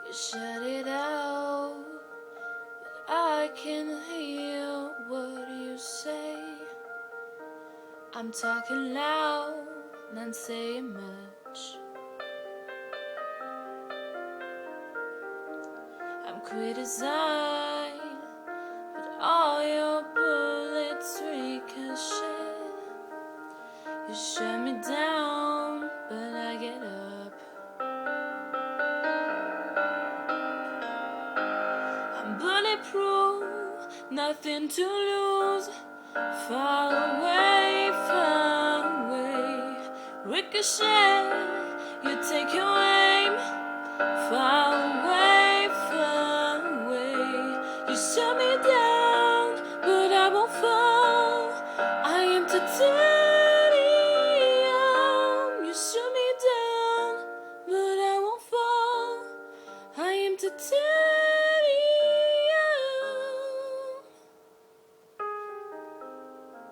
You shut it out, but I can hear what you say. I'm talking loud, not saying much. I'm criticized, but all your bullets ricochet. You shut me down, but I get up. I'm bulletproof, nothing to lose. Far away, far away. Ricochet, you take your aim. Far away, far away. You shut me down, but I won't fall. I am titanium. You shut me down, but I won't fall. I am titanium.